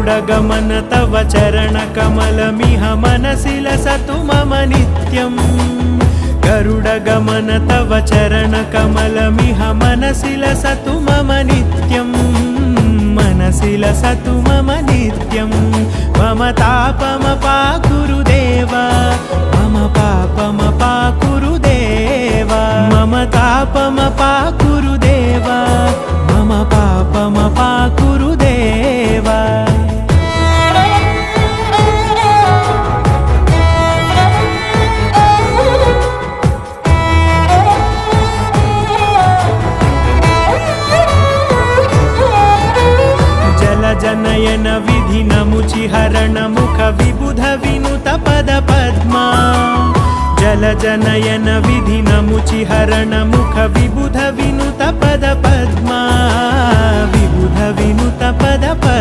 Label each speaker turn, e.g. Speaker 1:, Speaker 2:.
Speaker 1: गरुडगमन तव चरणकमलमिह मनसि लसतु मम नित्यम् गरुडगमन तव चरणकमलमिह मनसि लसतु मम नित्यम् मनसि लसतु मम नित्यम् मम तापमपाकुरु देव मम पापमपाकुरु देव मम तापमपाकुरु देव मम पापमपाकुरु देव जनयन विधिनमुचिहरण मुख विबुध विनुत पद पद्मा जल जनयन विधिनमुचिहरण मुख विबुध विनुत पद पद्मा विबुध विनुत पद पद्मा।